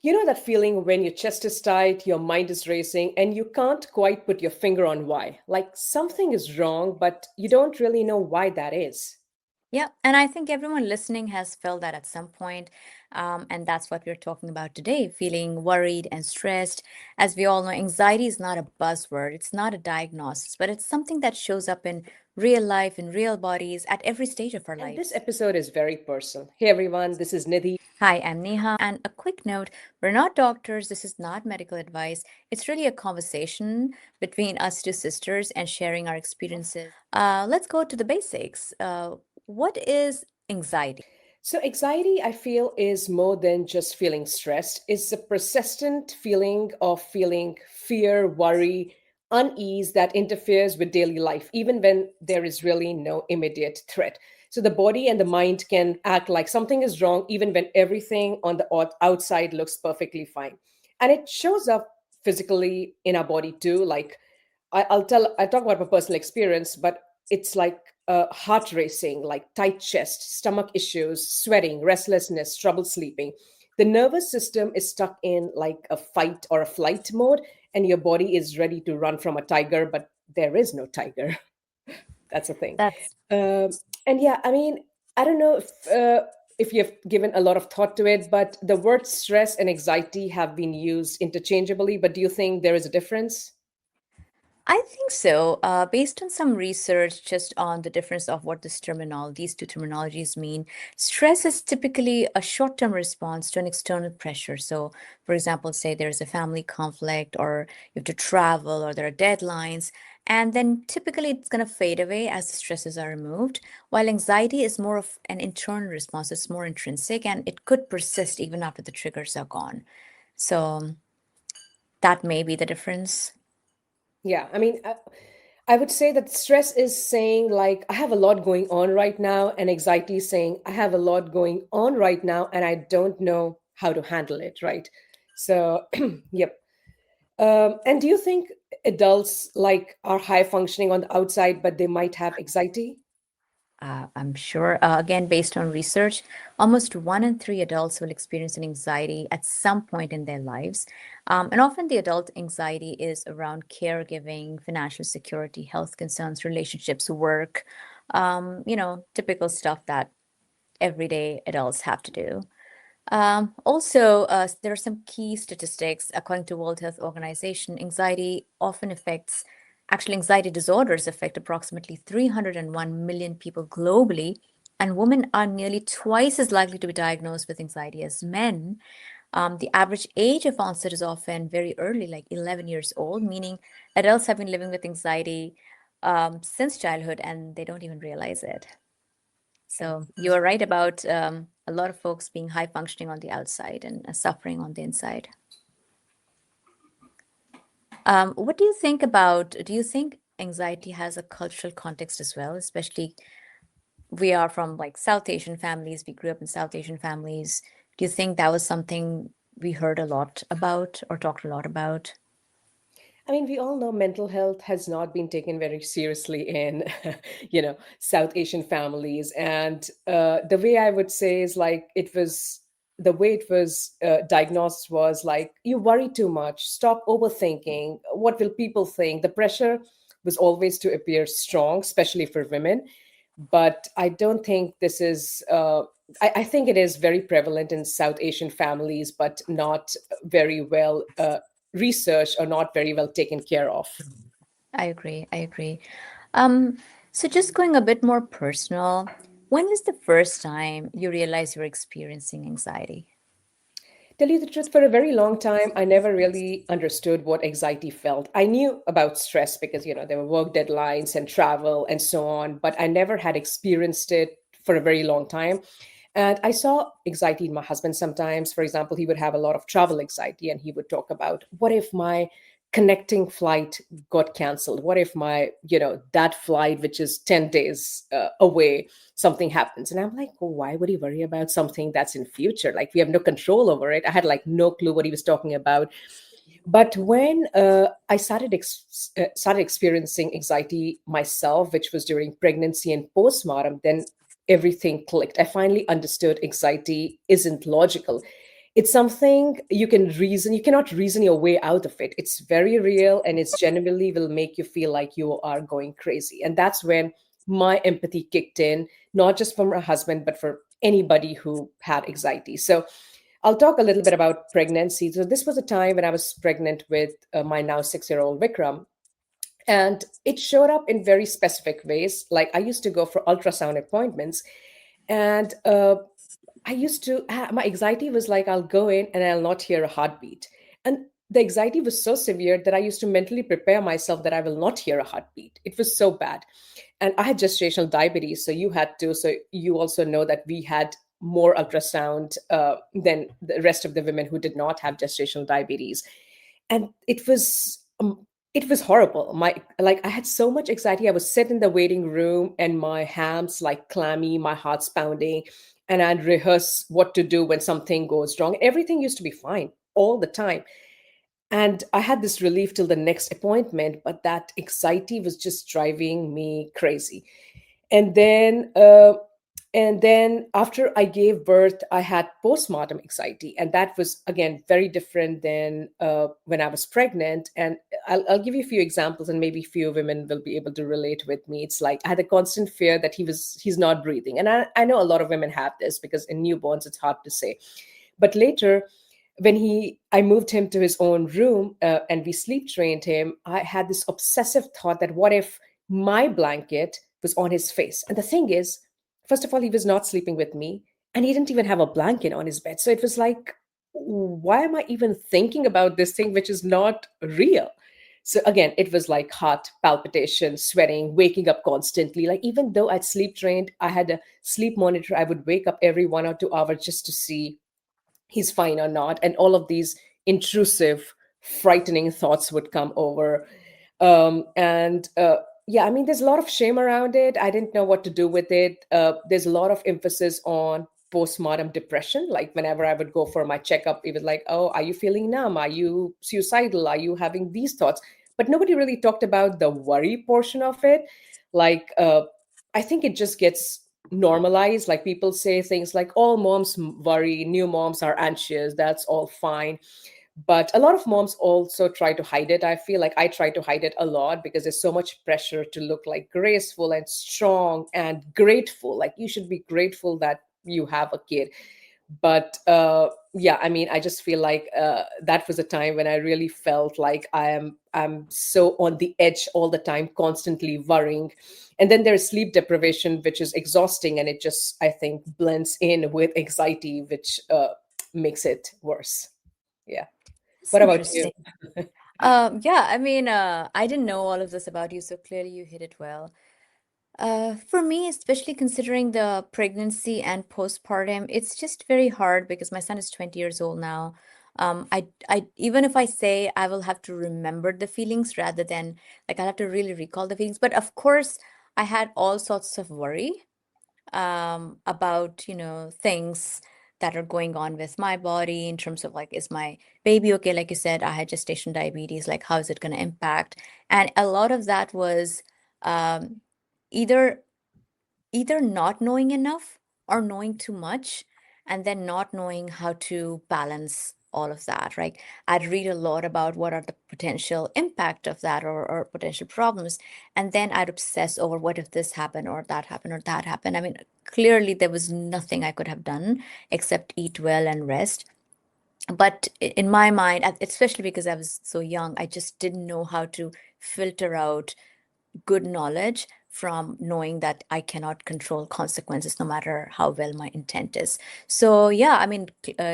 You know that feeling when your chest is tight, your mind is racing, and you can't quite put your finger on why? Like something is wrong, but you don't really know why that is. Yeah, and I think everyone listening has felt that at some point. And that's what we're talking about today, feeling worried and stressed. As we all know, anxiety is not a buzzword, it's not a diagnosis, but it's something that shows up in real life, in real bodies, at every stage of our And this lives. episode is very personal. Hey everyone, this is Nidhi. Hi, I'm Neha. And a quick note, we're not doctors, this is not medical advice. It's really a conversation between us two sisters and sharing our experiences. Let's go to the basics. What is anxiety? So, anxiety, I feel, is more than just feeling stressed. It's a persistent feeling of feeling fear, worry, unease that interferes with daily life, even when there is really no immediate threat. So, the body and the mind can act like something is wrong, even when everything on the outside looks perfectly fine. And it shows up physically in our body too. Like, I talk about my personal experience, but it's like heart racing, like tight chest, stomach issues, sweating, restlessness, trouble sleeping. The nervous system is stuck in like a fight or a flight mode, and your body is ready to run from a tiger, but there is no tiger. That's the thing. That's And yeah, I mean, I don't know if you've given a lot of thought to it, but the words stress and anxiety have been used interchangeably. But do you think there is a difference? I think so. Based on some research just on the difference of what these two terminologies mean, stress is typically a short-term response to an external pressure. So, for example, say there's a family conflict or you have to travel or there are deadlines, and then typically it's going to fade away as the stresses are removed, while anxiety is more of an internal response. It's more intrinsic and it could persist even after the triggers are gone. So that may be the difference. Yeah, I mean, I would say that stress is saying, like, I have a lot going on right now, and anxiety is saying, I have a lot going on right now, and I don't know how to handle it, right? So, yep. And do you think adults like are high functioning on the outside, but they might have anxiety? I'm sure, again, based on research, almost 1 in 3 adults will experience an anxiety at some point in their lives. And often the adult anxiety is around caregiving, financial security, health concerns, relationships, work, typical stuff that everyday adults have to do. Also, there are some key statistics. According to World Health Organization, anxiety disorders affect approximately 301 million people globally, and women are nearly twice as likely to be diagnosed with anxiety as men. The average age of onset is often very early, like 11 years old, meaning adults have been living with anxiety since childhood and they don't even realize it. So you are right about a lot of folks being high functioning on the outside and suffering on the inside. What do you think about? Do you think anxiety has a cultural context as well? Especially, we are from like South Asian families. We grew up in South Asian families. Do you think that was something we heard a lot about or talked a lot about? I mean, we all know mental health has not been taken very seriously in, South Asian families. And the way I would say is like the way it was diagnosed was like, you worry too much, stop overthinking. What will people think? The pressure was always to appear strong, especially for women. But I don't think this is. I think it is very prevalent in South Asian families, but not very well researched or not very well taken care of. I agree. I agree. Um, so just going a bit more personal, when was the first time you realized you were experiencing anxiety? Tell you the truth, for a very long time, I never really understood what anxiety felt. I knew about stress because, there were work deadlines and travel and so on, but I never had experienced it for a very long time. And I saw anxiety in my husband sometimes. For example, he would have a lot of travel anxiety and he would talk about, what if my connecting flight got canceled? What if that flight, which is 10 days away, something happens? And I'm like, well, why would he worry about something that's in future? Like, we have no control over it. I had like no clue what he was talking about. But when I started experiencing anxiety myself, which was during pregnancy and postpartum, then everything clicked. I finally understood anxiety isn't logical. It's something you can reason, you cannot reason your way out of it. It's very real, and it's genuinely will make you feel like you are going crazy. And that's when my empathy kicked in, not just for my husband, but for anybody who had anxiety. So I'll talk a little bit about pregnancy. So this was a time when I was pregnant with my now 6-year old Vikram, and it showed up in very specific ways. Like, I used to go for ultrasound appointments, and I used to, my anxiety was like, I'll go in and I'll not hear a heartbeat. And the anxiety was so severe that I used to mentally prepare myself that I will not hear a heartbeat. It was so bad. And I had gestational diabetes. So you had to, so you also know that we had more ultrasound than the rest of the women who did not have gestational diabetes. And it was horrible. My, like, I had so much anxiety. I was sit in the waiting room and my hands like clammy, my heart's pounding, and I'd rehearse what to do when something goes wrong. Everything used to be fine all the time. And I had this relief till the next appointment, but that anxiety was just driving me crazy. And then after I gave birth, I had postpartum anxiety, and that was again very different than when I was pregnant. And I'll give you a few examples, and maybe few women will be able to relate with me. It's like I had a constant fear that he's not breathing, and I know a lot of women have this because in newborns it's hard to say. But later, when he I moved him to his own room, and we sleep trained him, I had this obsessive thought that what if my blanket was on his face. And the thing is, first of all, he was not sleeping with me, and he didn't even have a blanket on his bed. So it was like, why am I even thinking about this thing which is not real? So again, it was like heart palpitation, sweating, waking up constantly. Like, even though I'd sleep trained, I had a sleep monitor, I would wake up every 1 or 2 hours just to see he's fine or not. And all of these intrusive, frightening thoughts would come over. And Yeah, I mean, there's a lot of shame around it. I didn't know what to do with it. There's a lot of emphasis on postmortem depression. Like, whenever I would go for my checkup, it was like, oh, are you feeling numb? Are you suicidal? Are you having these thoughts? But nobody really talked about the worry portion of it. Like, I think it just gets normalized. Like, people say things like, all moms worry, new moms are anxious, that's all fine. But a lot of moms also try to hide it. I feel like I try to hide it a lot because there's so much pressure to look like graceful and strong and grateful. Like, you should be grateful that you have a kid. But yeah, I mean, I just feel like that was a time when I really felt like I'm so on the edge all the time, constantly worrying. And then there's sleep deprivation, which is exhausting, and it just, I think, blends in with anxiety, which makes it worse. Yeah. That's What about you? interesting. Yeah, I mean, I didn't know all of this about you, so clearly you hit it well. For me, especially considering the pregnancy and postpartum, it's just very hard because my son is 20 years old now. Even if I say I will have to remember the feelings rather than like I'll have to really recall the feelings. But of course, I had all sorts of worry about, things that are going on with my body in terms of like, is my baby okay? Like you said, I had gestation diabetes, like, how is it going to impact? And a lot of that was um, either not knowing enough or knowing too much, and then not knowing how to balance all of that, right? I'd read a lot about what are the potential impact of that, or potential problems, and then I'd obsess over what if this happened or that happened or that happened. I mean, clearly there was nothing I could have done except eat well and rest. But in my mind, especially because I was so young, I just didn't know how to filter out good knowledge from knowing that I cannot control consequences no matter how well my intent is. So, yeah, I mean,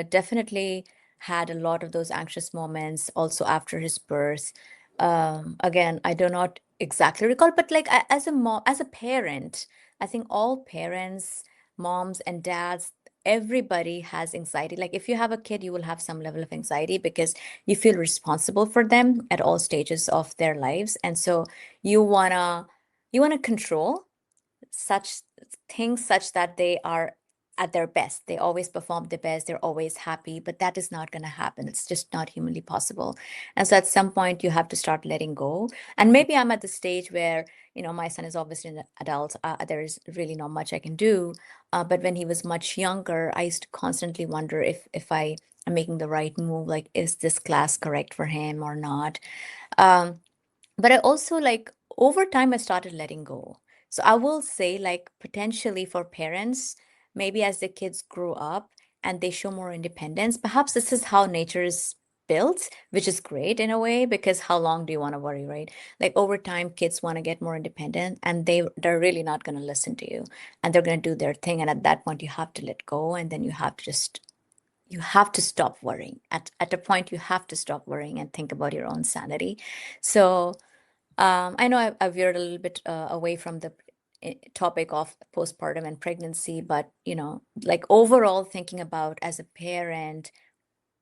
definitely had a lot of those anxious moments also after his birth. Again, I do not exactly recall, but like as a mom, as a parent, I think all parents, moms and dads, everybody has anxiety. Like, if you have a kid, you will have some level of anxiety because you feel responsible for them at all stages of their lives. And so you wanna control such things such that they are at their best. They always perform the best, they're always happy, but that is not going to happen. It's just not humanly possible. And so at some point you have to start letting go. And maybe I'm at the stage where, my son is obviously an adult. There is really not much I can do. But when he was much younger, I used to constantly wonder if I I'm making the right move. Like, is this class correct for him or not? Um, but I also like over time I started letting go. So I will say, like, potentially for parents, maybe as the kids grow up and they show more independence, perhaps this is how nature is built, which is great in a way, because how long do you want to worry, right? Like over time, kids want to get more independent and they're really not going to listen to you, and they're going to do their thing. And at that point, you have to let go, and then you have to stop worrying. At a point, you have to stop worrying and think about your own sanity. So I know I've veered a little bit away from the topic of postpartum and pregnancy, but like overall thinking about as a parent,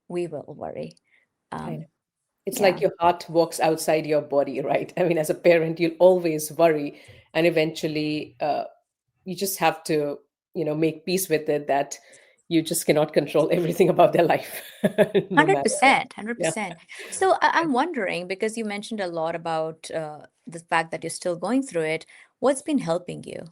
we will worry. I know. Um, It's like yeah, your heart walks outside your body, right? I mean, as a parent, you'll always worry, and eventually, you just have to, make peace with it that you just cannot control everything about their life, no matter what. 100%, Yeah. 100%. So I'm wondering, because you mentioned a lot about the fact that you're still going through it, what's been helping you?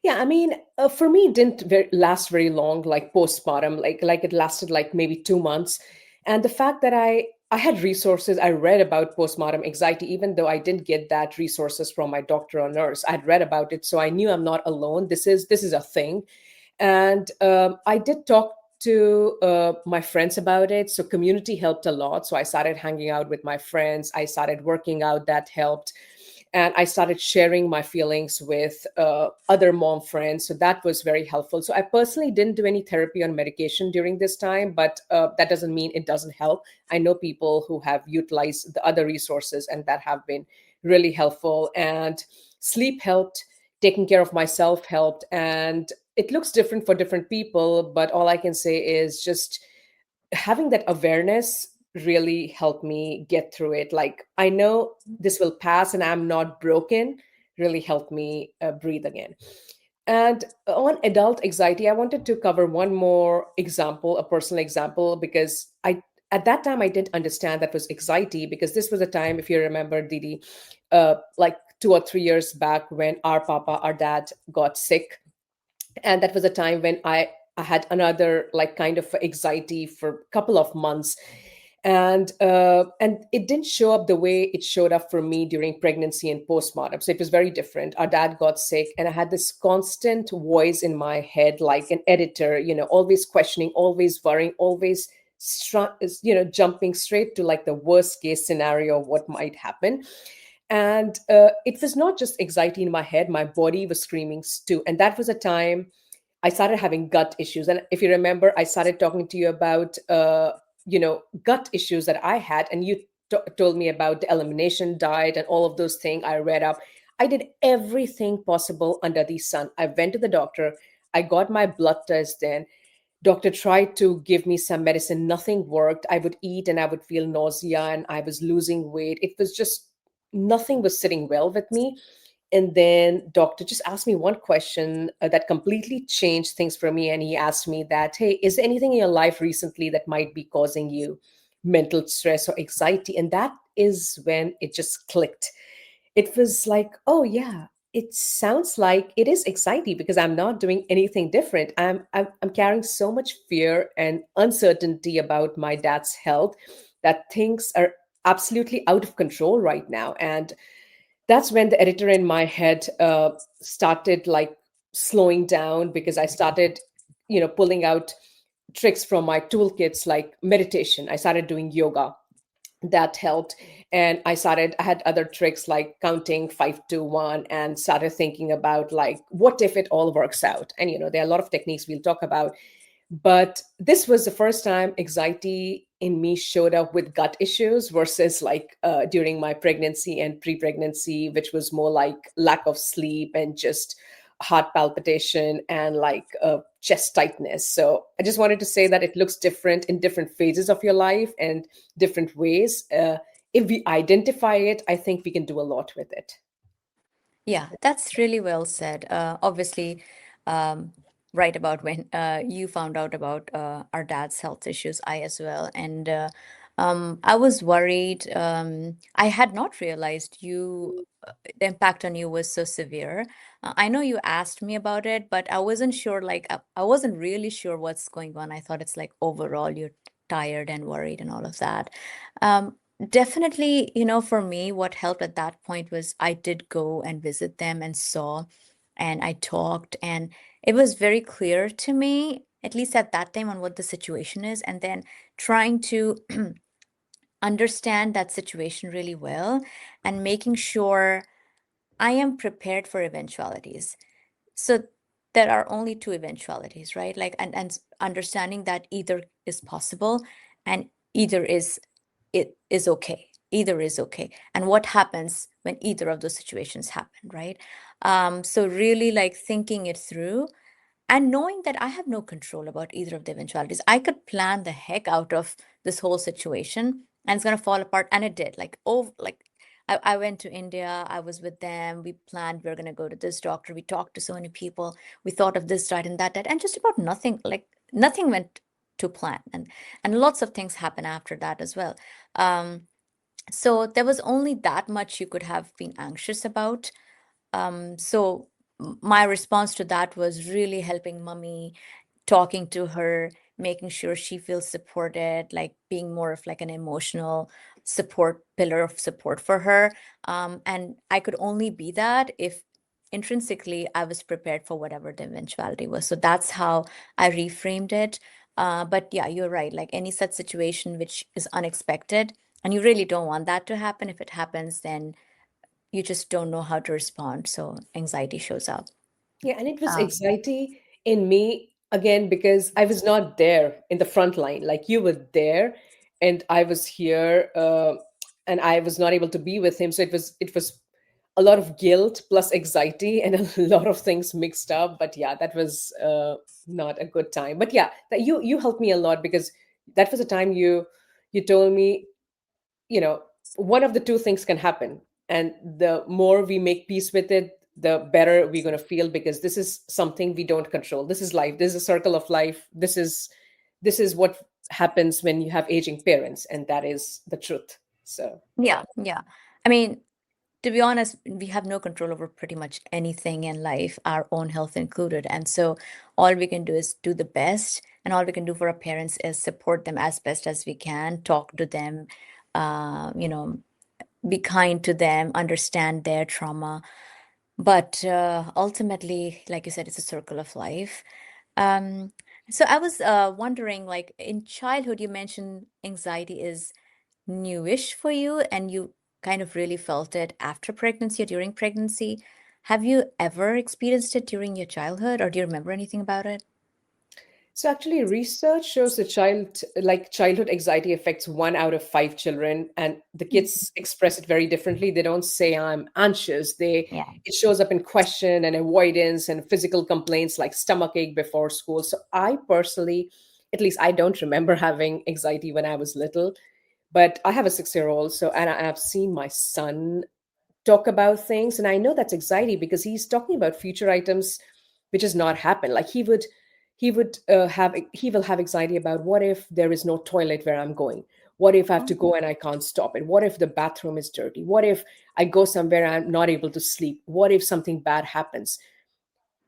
Yeah, I mean, for me, it didn't last very long, like postpartum, like it lasted like maybe 2 months, and the fact that I had resources, I read about postpartum anxiety, even though I didn't get that resources from my doctor or nurse. I'd read about it, so I knew I'm not alone. This is a thing, and I did talk to my friends about it. So community helped a lot. So I started hanging out with my friends. I started working out. That helped, and I started sharing my feelings with other mom friends. So that was very helpful. So I personally didn't do any therapy on medication during this time, but that doesn't mean it doesn't help. I know people who have utilized the other resources and that have been really helpful. And sleep helped, taking care of myself helped. And it looks different for different people, but all I can say is just having that awareness really helped me get through it. Like, I know this will pass and I'm not broken, really helped me breathe again. And on adult anxiety, I wanted to cover one more example, a personal example, because at that time I didn't understand that was anxiety, because this was a time, if you remember, Didi, like 2 or 3 years back, when our dad got sick, and that was a time when I had another like kind of anxiety for a couple of months, and it didn't show up the way it showed up for me during pregnancy and postpartum. So it was very different. Our dad got sick, and I had this constant voice in my head, like an editor, always questioning, always worrying, always jumping straight to like the worst case scenario of what might happen. And it was not just anxiety in my head, my body was screaming too. And that was a time I started having gut issues. And if you remember, I started talking to you about gut issues that I had, and you told me about the elimination diet and all of those things. I read up. I did everything possible under the sun. I went to the doctor. I got my blood test then. Doctor tried to give me some medicine. Nothing worked. I would eat and I would feel nausea, and I was losing weight. It was just nothing was sitting well with me. And then doctor just asked me one question that completely changed things for me. And he asked me that, hey, is there anything in your life recently that might be causing you mental stress or anxiety? And that is when it just clicked. It was like, oh yeah, it sounds like it is anxiety, because I'm not doing anything different. I'm carrying so much fear and uncertainty about my dad's health, that things are absolutely out of control right now. And that's when the editor in my head started like slowing down, because I started pulling out tricks from my toolkits, like meditation. I started doing yoga. That helped. And I had other tricks like counting 5 to 1, and started thinking about like, what if it all works out? And there are a lot of techniques we'll talk about, but this was the first time anxiety in me showed up with gut issues, versus like during my pregnancy and pre-pregnancy, which was more like lack of sleep and just heart palpitation and like chest tightness. So I just wanted to say that it looks different in different phases of your life and different ways. If we identify it, I think we can do a lot with it. Yeah, that's really well said. Obviously, um, right about when you found out about our dad's health issues, I as well. And I was worried. I had not realized the impact on you was so severe. I know you asked me about it, but I wasn't sure, like, I wasn't really sure what's going on. I thought it's like overall, tired and worried and all of that. Um, Definitely, for me, what helped at that point was I did go and visit them and saw, and I talked, and it was very clear to me, at least at that time, on what the situation is, and then trying to understand that situation really well and making sure I am prepared for eventualities. So there are only two eventualities, right? Like, and understanding that either is possible and either is it is okay. Either is okay. And what happens when either of those situations happen, right? So really like thinking it through and knowing that I have no control about either of the eventualities. I could plan the heck out of this whole situation and it's gonna fall apart. And it did. Like, oh, like I went to India, I was with them, we planned we are gonna go to this doctor, we talked to so many people, we thought of this diet and that diet, and just about nothing, like nothing went to plan. And lots of things happen after that as well. Um, so there was only that much you could have been anxious about. So my response to that was really helping mommy, talking to her, making sure she feels supported, like being more of like an emotional support pillar of support for her. And I could only be that if intrinsically I was prepared for whatever the eventuality was. So that's how I reframed it. But yeah, you're right. Like any such situation which is unexpected, and you really don't want that to happen. If it happens, then you just don't know how to respond. So anxiety shows up. Yeah, and it was Um, anxiety in me again because I was not there in the front line. Like you were there, and I was here, and I was not able to be with him. So it was a lot of guilt plus anxiety and a lot of things mixed up. But yeah, that was not a good time. But yeah, that you helped me a lot because that was a time you told me, one of the two things can happen, and the more we make peace with it, the better we're going to feel, because this is something we don't control. This is life. This is a circle of life. This is what happens when you have aging parents, and that is the truth. So yeah, yeah. I mean, to be honest, we have no control over pretty much anything in life, our own health included. And so all we can do is do the best. And all we can do for our parents is support them as best as we can, talk to them, uh, you know, be kind to them, understand their trauma. But ultimately, like you said, it's a circle of life. Um, so I was wondering, like in childhood, you mentioned anxiety is newish for you and you kind of really felt it after pregnancy or during pregnancy. Have you ever experienced it during your childhood or do you remember anything about it? So actually, research shows the childhood anxiety affects 1 out of 5 children, and the Mhm. kids express it very differently. They don't say I'm anxious. Yeah. It shows up in question and avoidance and physical complaints like stomach ache before school. So I personally, at least I don't remember having anxiety when I was little, but I have a 6-year old. So, and I've seen my son talk about things, and I know that's anxiety because he's talking about future items which has not happened. Like he will have anxiety about, what if there is no toilet where I'm going, what if I have to Oh. go and I can't stop it, what if the bathroom is dirty, what if I go somewhere I'm not able to sleep, what if something bad happens.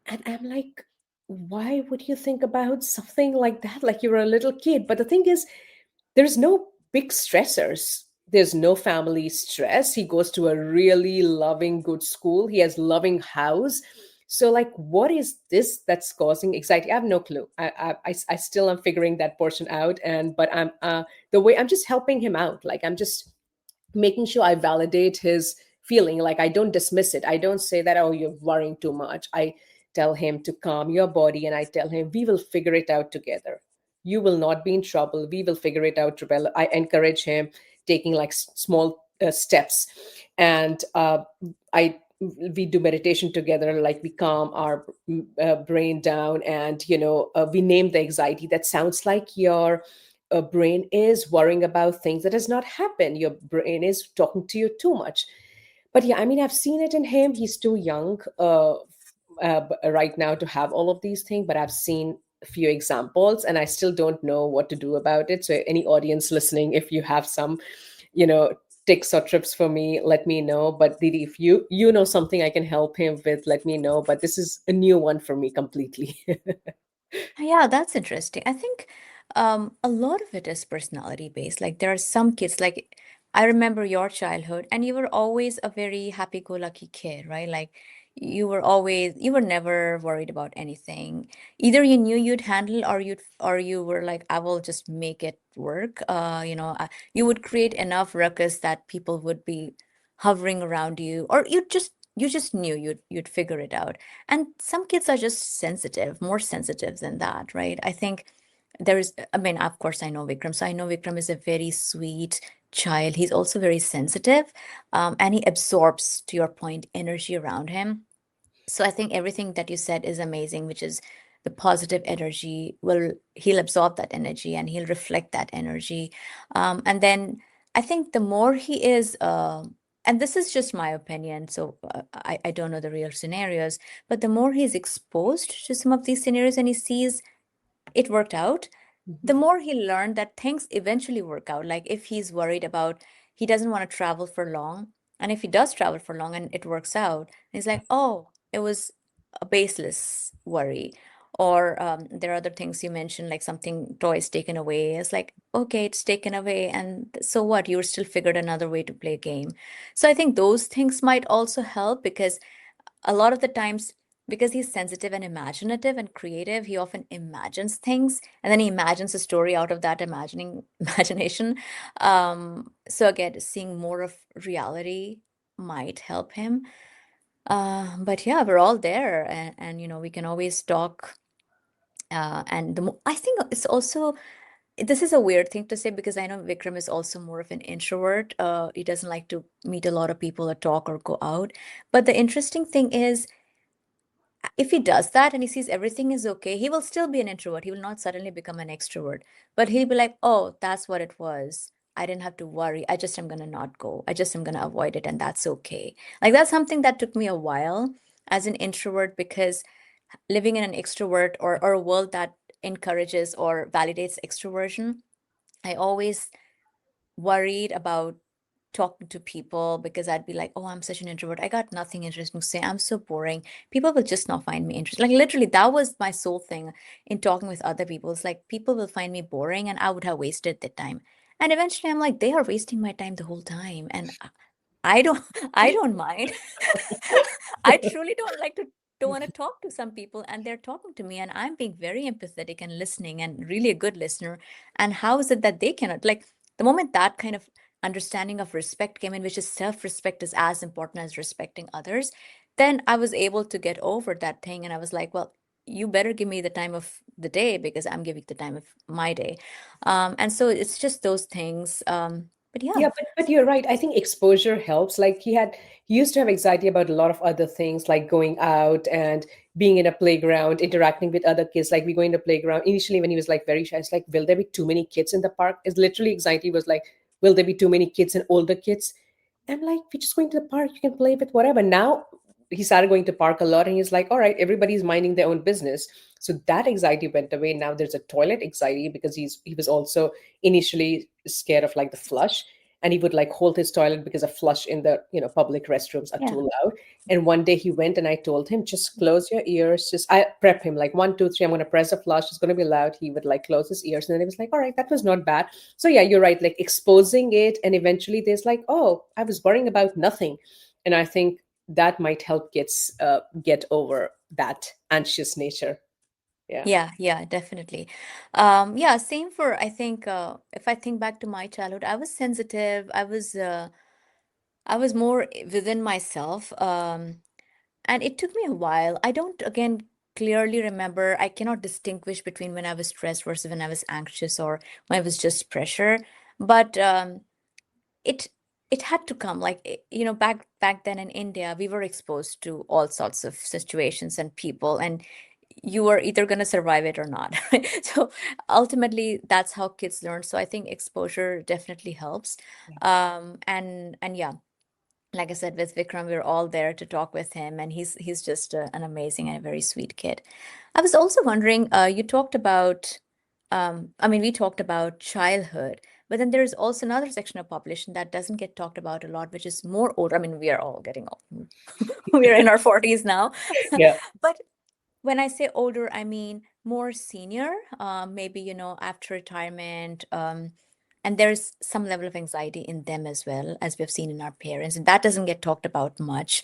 And I'm like, why would you think about something like that, like you're a little kid? But the thing is, there's no big stressors. There's no family stress. He goes to a really loving, good school. He has loving house. So, like, what is this that's causing anxiety? I have no clue. I still am figuring that portion out. And but I'm the way I'm just helping him out. Like I'm just making sure I validate his feeling. Like I don't dismiss it. I don't say that, oh, you're worrying too much. I tell him to calm your body, and I tell him we will figure it out together. You will not be in trouble. We will figure it out together. I encourage him taking like small steps, and I we do meditation together. Like we calm our brain down, and we name the anxiety. That sounds like your brain is worrying about things that has not happened. Your brain is talking to you too much. But yeah, I mean, I've seen it in him. He's too young right now to have all of these things, but I've seen a few examples, and I still don't know what to do about it. So any audience listening, if you have some, you know tips or trips for me, let me know. But Didi, if you know something I can help him with, let me know. But this is a new one for me completely. Yeah, that's interesting. I think A lot of it is personality based. Like there are some kids, like I remember your childhood, and you were always a very happy-go-lucky kid, right? Like you were never worried about anything. Either you knew you'd handle, or you were like, I will just make it work. You would create enough ruckus that people would be hovering around you, or you just knew you'd figure it out. And some kids are just sensitive, more sensitive than that, right? I think I mean, of course, I know Vikram. So I know Vikram is a very sweet child. He's also very sensitive, and he absorbs, to your point, energy around him. So I think everything that you said is amazing, which is the positive energy he'll absorb that energy and he'll reflect that energy. And then I think the more he is, and this is just my opinion, so I don't know the real scenarios, but the more he's exposed to some of these scenarios and he sees it worked out, the Mhm. more he learned that things eventually work out. Like if he's worried about, he doesn't want to travel for long, and if he does travel for long and it works out, he's like, oh, it was a baseless worry. Or there are other things you mentioned, like something toys taken away. It's like, okay, it's taken away, and so what? You still figured another way to play a game. So I think those things might also help because a lot of the times, because he's sensitive and imaginative and creative, he often imagines things and then he imagines a story out of that imagination. So again, seeing more of reality might help him. But yeah, we're all there, and we can always talk. And I think it's also, this is a weird thing to say because I know Vikram is also more of an introvert. He doesn't like to meet a lot of people or talk or go out. But the interesting thing is, if he does that and he sees everything is okay, he will still be an introvert. He will not suddenly become an extrovert, but he'll be like, oh, that's what it was. I didn't have to worry. I just am going to not go. I just am going to avoid it, and that's okay. Like, that's something that took me a while as an introvert because living in an extrovert or a world that encourages or validates extroversion, I always worried about talking to people because I'd be like, oh, I'm such an introvert. I got nothing interesting to say. I'm so boring. People will just not find me interesting. Like literally, that was my sole thing in talking with other people. It's like people will find me boring and I would have wasted their time. And eventually I'm like, they are wasting my time the whole time. And I don't I don't mind. I truly don't want to talk to some people and they're talking to me and I'm being very empathetic and listening and really a good listener. And how is it that they cannot, like, the moment that kind of understanding of respect came in, which is self-respect is as important as respecting others, then I was able to get over that thing and I was like, well, you better give me the time of the day because I'm giving the time of my day. And so it's just those things. But yeah. Yeah, but you're right. I think exposure helps. Like he used to have anxiety about a lot of other things, like going out and being in a playground, interacting with other kids. Like we go in the playground. Initially, when he was like very shy, it's like, will there be too many kids in the park? It's literally anxiety was like, will there be too many kids and older kids? I'm like, we're just going to the park. You can play with whatever. Now he started going to park a lot, and he's like, all right, everybody's minding their own business. So that anxiety went away. Now there's a toilet anxiety because he was also initially scared of like the flush, and he would like hold his toilet because a flush in the public restrooms are Yeah. too loud. And one day he went, and I told him, just close your ears. Just I prep him like 1, 2, 3. I'm going to press a flush. It's going to be loud. He would like close his ears, and then he was like, all right, that was not bad. So yeah, you're right. Like exposing it, and eventually there's like, oh, I was worrying about nothing, and I think that might help kids get over that anxious nature. Yeah. Yeah, yeah, definitely. Yeah, same for, I think, if I think back to my childhood, I was sensitive. I was more within myself. And it took me a while. I don't, again, clearly remember. I cannot distinguish between when I was stressed versus when I was anxious or when I was just pressure. But it it had to come, like, back then in India we were exposed to all sorts of situations and people, and you were either going to survive it or not. So ultimately that's how kids learn. So I think exposure definitely helps. And yeah, like I said, with Vikram, we're all there to talk with him, and he's just an amazing and a very sweet kid. I was also wondering, you talked about, I mean, we talked about childhood, but then there's also another section of population that doesn't get talked about a lot, which is more older. I mean, we are all getting old. We are in our 40s now. Yeah. But When I say older, I mean more senior, maybe, after retirement. And there's some level of anxiety in them as well, as we've seen in our parents. And that doesn't get talked about much.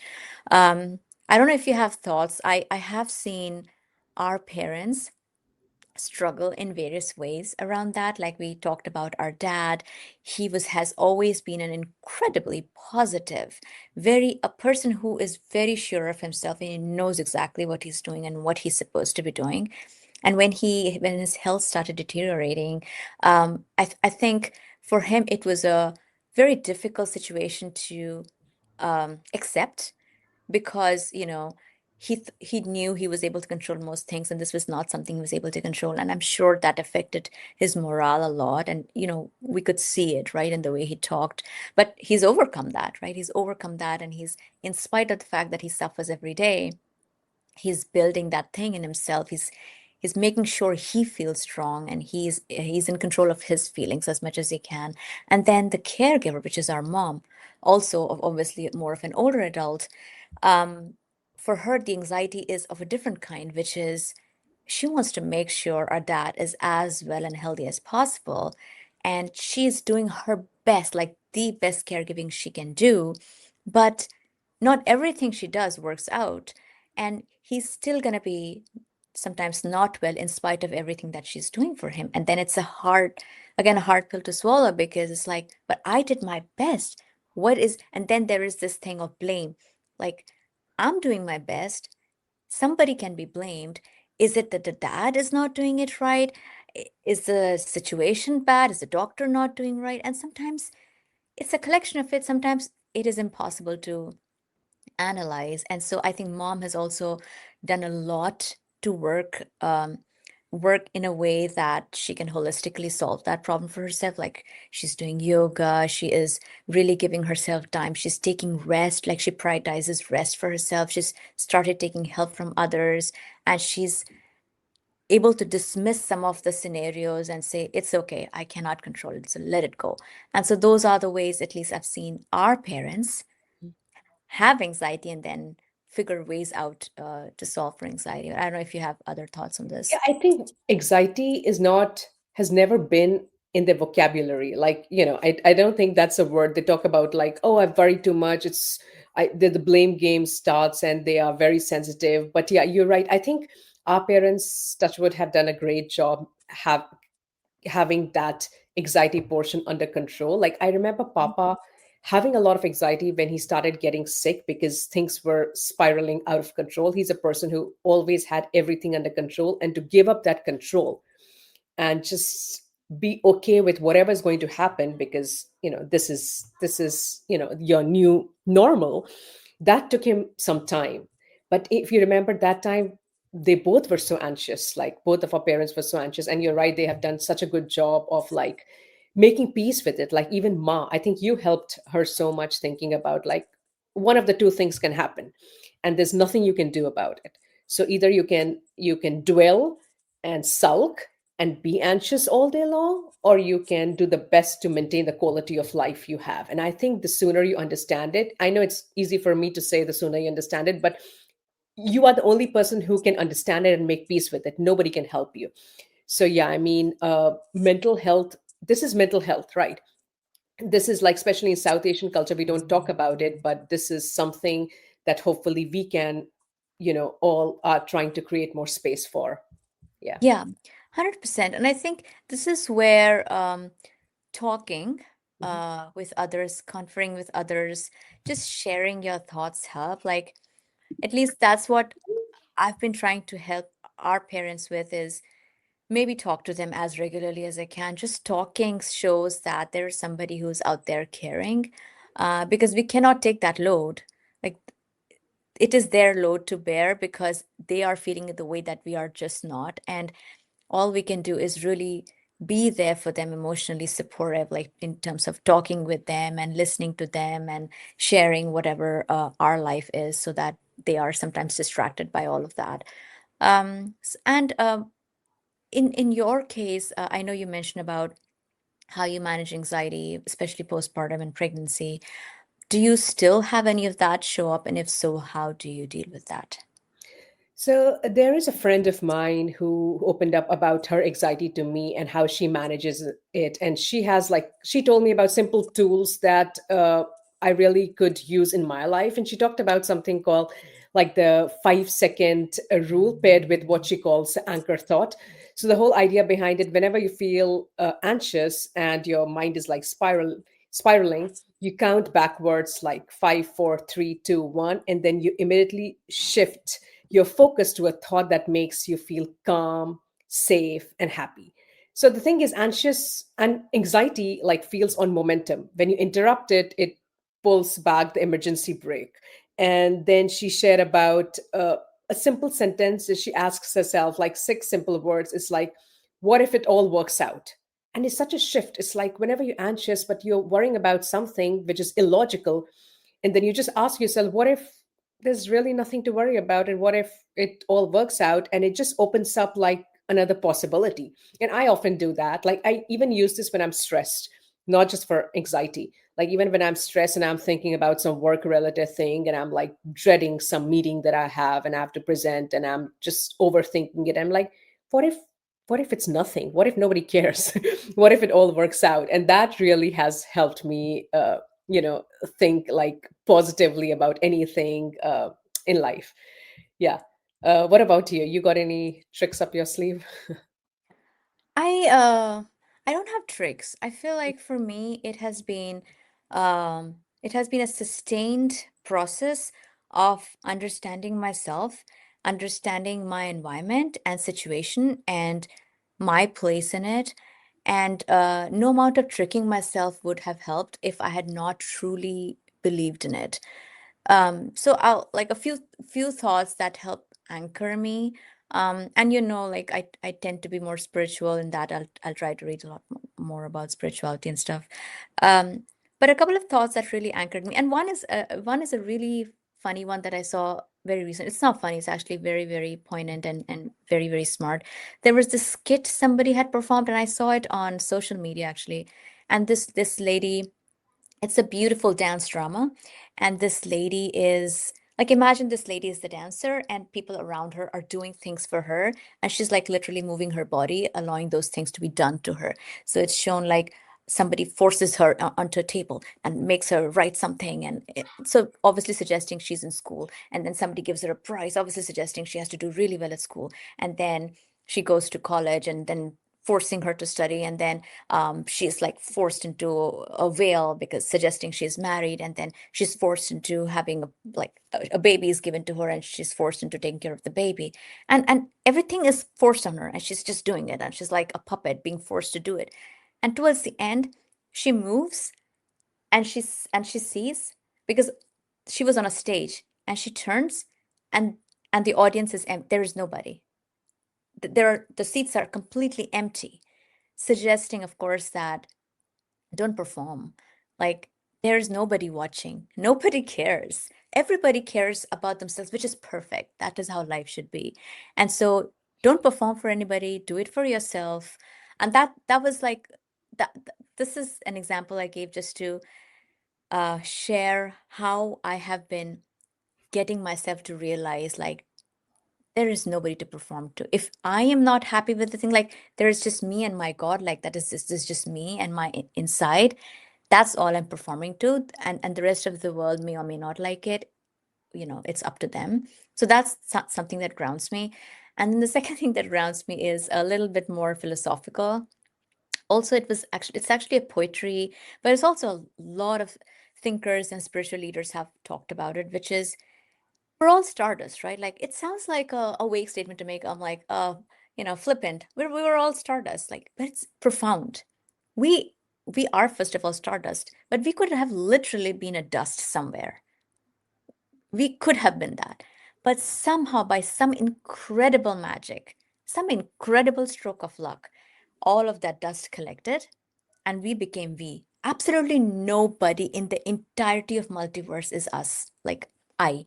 Um, I don't know if you have thoughts. I have seen our parents struggle in various ways around that. Like we talked about our dad, has always been an incredibly positive, very a person who is very sure of himself and he knows exactly what he's doing and what he's supposed to be doing. And when his health started deteriorating, I think for him it was a very difficult situation to accept, because he knew he was able to control most things, and this was not something he was able to control, and I'm sure that affected his morale a lot. And we could see it right in the way he talked, but he's overcome that, right? He's overcome that, and he's, in spite of the fact that he suffers every day, he's building that thing in himself. He's making sure he feels strong, and he's in control of his feelings as much as he can. And then the caregiver, which is our mom, also obviously more of an older adult, um, for her, the anxiety is of a different kind, which is she wants to make sure our dad is as well and healthy as possible. And she's doing her best, like the best caregiving she can do. But not everything she does works out. And he's still going to be sometimes not well in spite of everything that she's doing for him. And then it's again, a hard pill to swallow, because it's like, but I did my best. And then there is this thing of blame. Like, I'm doing my best. Somebody can be blamed. Is it that the dad is not doing it right? Is the situation bad? Is the doctor not doing right? And sometimes it's a collection of it. Sometimes it is impossible to analyze. And so I think mom has also done a lot to work in a way that she can holistically solve that problem for herself. Like, she's doing yoga, she is really giving herself time, she's taking rest, like she prioritizes rest for herself, she's started taking help from others, and she's able to dismiss some of the scenarios and say, it's okay, I cannot control it, so let it go. And so those are the ways, at least I've seen our parents have anxiety and then figure ways out to solve for anxiety. I don't know if you have other thoughts on Yeah, this. I think anxiety has never been in their vocabulary. Like, I don't think that's a word they talk about, like, oh, I've worried too much. The blame game starts and they are very sensitive. But yeah, you're right. I think our parents, Touchwood, have done a great job having that anxiety portion under control. Like, I remember Papa having a lot of anxiety when he started getting sick because things were spiraling out of control. He's a person who always had everything under control, and to give up that control and just be okay with whatever is going to happen, because this is your new normal. That took him some time. But if you remember that time, they both were so anxious, like both of our parents were so anxious, and you're right, they have done such a good job of like making peace with it. Like, even Ma, I think you helped her so much, thinking about like one of the two things can happen and there's nothing you can do about it. So either you can dwell and sulk and be anxious all day long, or you can do the best to maintain the quality of life you have. And I think the sooner you understand it, I know it's easy for me to say the sooner you understand it, but you are the only person who can understand it and make peace with it. Nobody can help you. So yeah, I mean, mental health, this is mental health, right? This is like, especially in South Asian culture, we don't talk about it, but this is something that hopefully we can, all are trying to create more space for. Yeah. Yeah, 100%. And I think this is where talking Mhm. with others, conferring with others, just sharing your thoughts help. Like, at least that's what I've been trying to help our parents with, is maybe talk to them as regularly as I can. Just talking shows that there's somebody who's out there caring, because we cannot take that load. Like, it is their load to bear because they are feeling it the way that we are just not. And all we can do is really be there for them, emotionally supportive, like in terms of talking with them and listening to them and sharing whatever our life is, so that they are sometimes distracted by all of that. And in your case, I know you mentioned about how you manage anxiety, especially postpartum and pregnancy. Do you still have any of that show up? And if so, how do you deal with that? So there is a friend of mine who opened up about her anxiety to me and how she manages it. And she has like she told me about simple tools that I really could use in my life. And she talked about something called like the 5 second rule paired with what she calls anchor thought. So the whole idea behind it, whenever you feel anxious and your mind is like spiraling, you count backwards like 5, 4, 3, 2, 1, and then you immediately shift your focus to a thought that makes you feel calm, safe, and happy. So the thing is, anxious and anxiety like feels on momentum. When you interrupt it, it pulls back the emergency brake. And then she shared about a simple sentence that she asks herself, like 6 simple words. It's like, what if it all works out? And it's such a shift. It's like whenever you're anxious, but you're worrying about something which is illogical, and then you just ask yourself, what if there's really nothing to worry about, and what if it all works out? And it just opens up like another possibility. And I often do that. Like I even use this when I'm stressed, not just for anxiety. Like even when I'm stressed and I'm thinking about some work related thing, and I'm like dreading some meeting that I have and I have to present, and I'm just overthinking it, I'm like, what if it's nothing? What if nobody cares? What if it all works out? And that really has helped me you know think like positively about anything in life. Yeah. What about you? You got any tricks up your sleeve? I uh I don't have tricks. I feel like for me it has been a sustained process of understanding myself, understanding my environment and situation and my place in it. And no amount of tricking myself would have helped if I had not truly believed in it. So I'll like a few thoughts that help anchor me. And like I tend to be more spiritual in that I'll try to read a lot more about spirituality and stuff. Um, but a couple of thoughts that really anchored me, and one is a really funny one that I saw very recent. It's not funny, it's actually very, very poignant and very, very smart. There was this skit somebody had performed, and I saw it on social media actually. And this lady, it's a beautiful dance drama. And this lady is like, imagine this lady is the dancer, and people around her are doing things for her. And she's like literally moving her body, allowing those things to be done to her. So it's shown like somebody forces her onto a table and makes her write something. And so obviously suggesting she's in school. And then somebody gives her a prize, obviously suggesting she has to do really well at school. And then she goes to college and then forcing her to study. And then she's like forced into a veil because suggesting she's married, and then she's forced into having a baby is given to her, and she's forced into taking care of the baby, and everything is forced on her, and she's just doing it, and she's like a puppet being forced to do it. And towards the end, she moves, and she sees, because she was on a stage, and she turns, and the audience is empty. There is nobody. The seats are completely empty, suggesting, of course, that don't perform. Like, there's nobody watching. Nobody cares. Everybody cares about themselves, which is perfect. That is how life should be. And so don't perform for anybody, do it for yourself. And that was like this is an example I gave just to share how I have been getting myself to realize, like, there is nobody to perform to. If I am not happy with the thing, like there is just me and my God, like that is this is just me and my inside. That's all I'm performing to. And the rest of the world may or may not like it. It's up to them. So that's something that grounds me. And then the second thing that grounds me is a little bit more philosophical. Also, it's actually a poetry, but it's also a lot of thinkers and spiritual leaders have talked about it, which is we're all stardust, right? Like it sounds like a vague statement to make. I'm like, flippant. We were all stardust, like, but it's profound. We we are first of all stardust, but we could have literally been a dust somewhere. We could have been that. But somehow, by some incredible magic, some incredible stroke of luck, all of that dust collected and we became we. Absolutely nobody in the entirety of multiverse is us. Like I.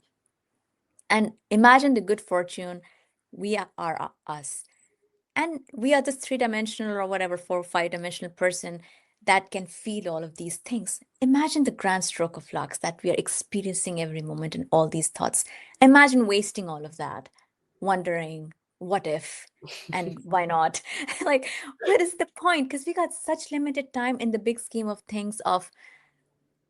And imagine the good fortune. We are us. And we are this three-dimensional or whatever, 4 or 5 dimensional person that can feel all of these things. Imagine the grand stroke of luck that we are experiencing every moment in all these thoughts. Imagine wasting all of that. wondering, what if, and why not? Like, what is the point? Because we got such limited time in the big scheme of things of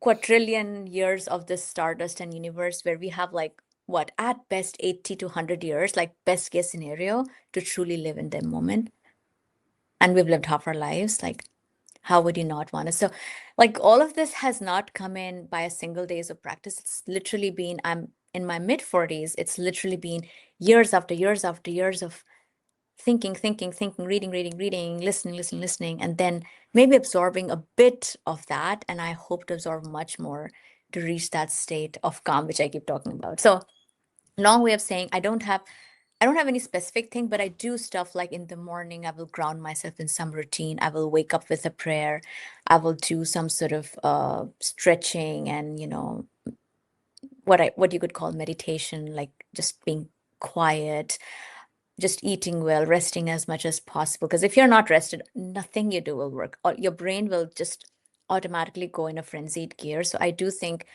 quadrillion years of this stardust and universe, where we have like what, at best 80 to 100 years, like best case scenario, to truly live in the moment. And we've lived half our lives. Like, how would you not want to? So, like, all of this has not come in by a single days of practice. It's literally been, I'm in my mid 40s. It's literally been years after years after years of thinking, reading, listening, and then maybe absorbing a bit of that. And I hope to absorb much more to reach that state of calm, which I keep talking about. So, long way of saying I don't have any specific thing, but I do stuff like in the morning, I will ground myself in some routine. I will wake up with a prayer. I will do some sort of stretching and, what you could call meditation, like just being quiet, just eating well, resting as much as possible. Because if you're not rested, nothing you do will work. Or your brain will just automatically go in a frenzied gear. So I do think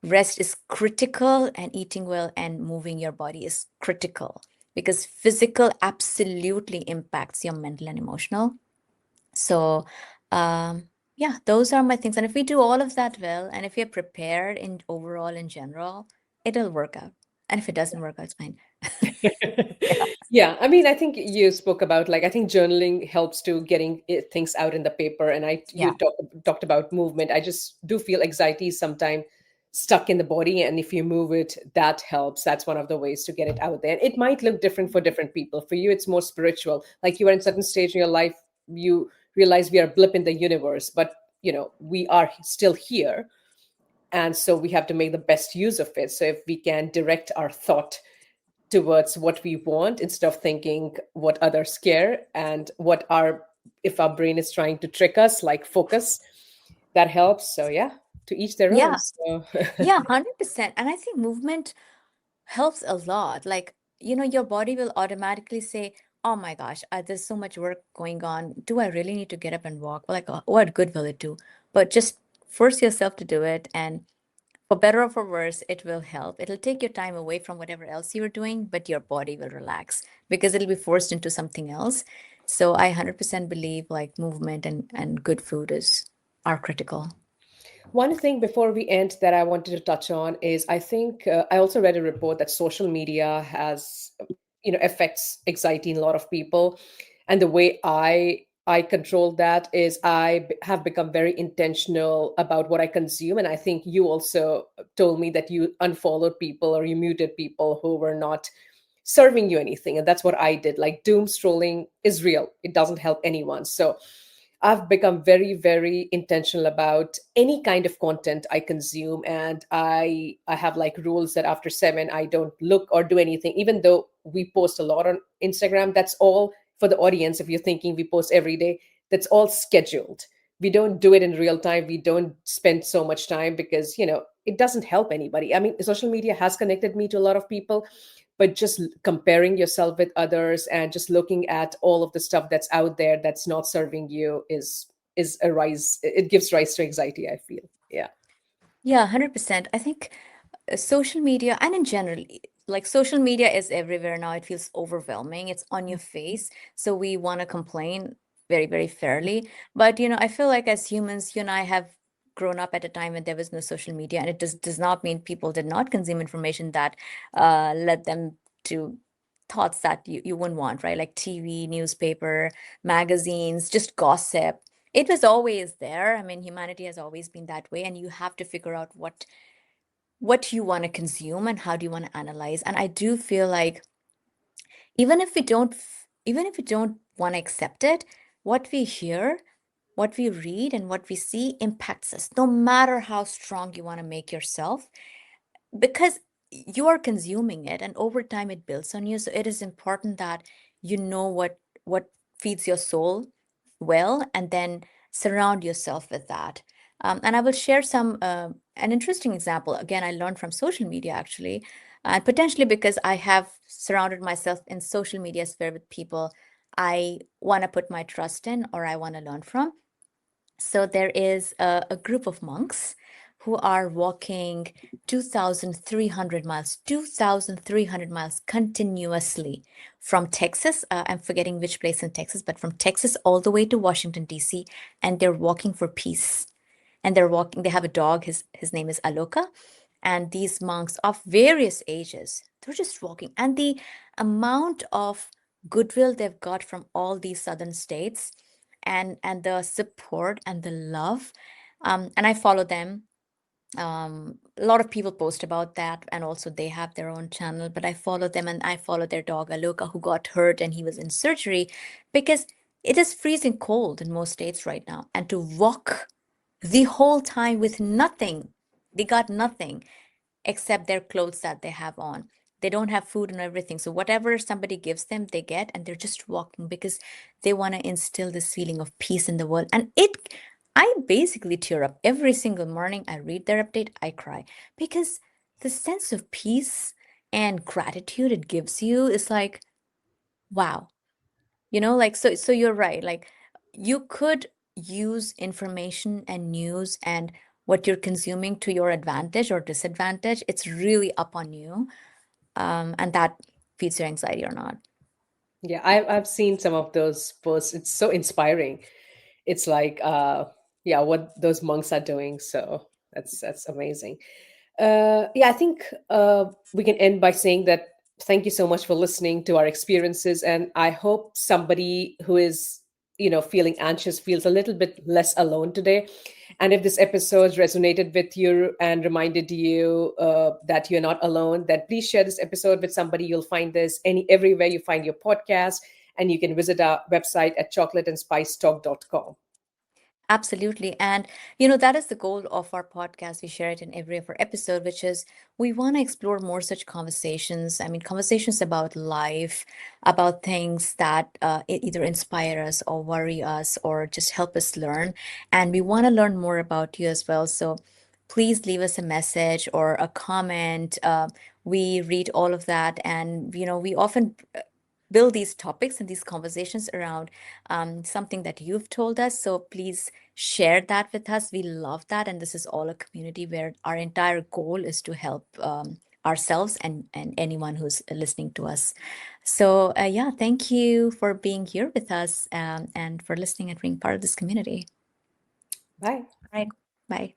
rest is critical, and eating well and moving your body is critical, because physical absolutely impacts your mental and emotional. So, yeah, those are my things. And if we do all of that well, and if we're prepared in overall in general, it'll work out. And if it doesn't work out, it's fine. Yeah. Yeah, I mean, I think you spoke about, like, I think journaling helps to getting things out in the paper, and you Yeah. talked about movement. I just do feel anxiety sometimes stuck in the body, and if you move it, that helps. That's one of the ways to get it out there. It might look different for different people. For you, it's more spiritual. Like, you are in certain stage in your life, you realize we are a blip in the universe, but we are still here, and so we have to make the best use of it. So if we can direct our thought towards what we want instead of thinking what others care, and what our if our brain is trying to trick us, like focus, that helps. So yeah, to each their own. Yeah. So Yeah, 100%. And I think movement helps a lot. Like, your body will automatically say, oh my gosh, there's so much work going on. Do I really need to get up and walk? Like, what good will it do? But just force yourself to do it. And for better or for worse, it will help. It'll take your time away from whatever else you're doing, but your body will relax because it'll be forced into something else. So I 100% believe like movement and good food are critical. one thing before we end that I wanted to touch on is, I think I also read a report that social media has, affects anxiety in a lot of people. And the way I control that is have become very intentional about what I consume. And I think you also told me that you unfollowed people or you muted people who were not serving you anything. And that's what I did. Like, doom scrolling is real, it doesn't help anyone. So I've become very, very intentional about any kind of content I consume, and I have like rules that after 7 I don't look or do anything. Even though we post a lot on Instagram, that's all for the audience. If you're thinking we post every day, that's all scheduled. We don't do it in real time. We don't spend so much time because it doesn't help anybody. I mean, social media has connected me to a lot of people, but just comparing yourself with others and just looking at all of the stuff that's out there that's not serving you is a rise it gives rise to anxiety, I feel. Yeah. Yeah, 100%. I think social media and in general, like social media is everywhere now. It feels overwhelming. It's on your face. So we want to complain very, very fairly. But, I feel like as humans, you and I have grown up at a time when there was no social media. And it does not mean people did not consume information that led them to thoughts that you wouldn't want, right? Like TV, newspaper, magazines, just gossip. It was always there. I mean, humanity has always been that way. And you have to figure out what you want to consume and how do you want to analyze. And I do feel like even if we don't want to accept it, what we hear, what we read, and what we see impacts us, no matter how strong you want to make yourself, because you are consuming it and over time it builds on you. So it is important that you know what feeds your soul well, and then surround yourself with that. And I will share an interesting example. Again, I learned from social media actually, and potentially because I have surrounded myself in social media sphere with people I want to put my trust in or I want to learn from. So there is a group of monks who are walking 2,300 miles, 2,300 miles continuously from Texas. I'm forgetting which place in Texas, but from Texas all the way to Washington, D.C., and they're walking for peace. And they're walking, they have a dog, his name is Aloka. And these monks of various ages, they're just walking. And the amount of goodwill they've got from all these southern states, and the support and the love. And I follow them. A lot of people post about that, and also they have their own channel, but I follow them, and I follow their dog Aloka, who got hurt and he was in surgery because it is freezing cold in most states right now. And to walk the whole time with nothing, they got nothing except their clothes that they have on. They don't have food and everything. So whatever somebody gives them, they get, and they're just walking because they want to instill this feeling of peace in the world. And I basically tear up every single morning. I read their update, I cry because the sense of peace and gratitude it gives you is like, wow. Like, so you're right. Like, you could use information and news and what you're consuming to your advantage or disadvantage. It's really up on you. And that feeds your anxiety or not. Yeah, I've seen some of those posts. It's so inspiring. It's like, yeah, what those monks are doing. So that's amazing. Yeah, I think we can end by saying that thank you so much for listening to our experiences, and I hope somebody who is, feeling anxious feels a little bit less alone today. And if this episode resonated with you and reminded you that you're not alone, then please share this episode with somebody. You'll find this everywhere you find your podcast, and you can visit our website at chocolateandspicetalk.com. Absolutely. And, that is the goal of our podcast. We share it in every of our episode, which is we want to explore more such conversations. I mean, conversations about life, about things that either inspire us or worry us or just help us learn. And we want to learn more about you as well. So please leave us a message or a comment. We read all of that. And, we often build these topics and these conversations around something that you've told us. So please share that with us. We love that. And this is all a community where our entire goal is to help ourselves and anyone who's listening to us. So, yeah, thank you for being here with us and for listening and being part of this community. Bye. All right. Bye.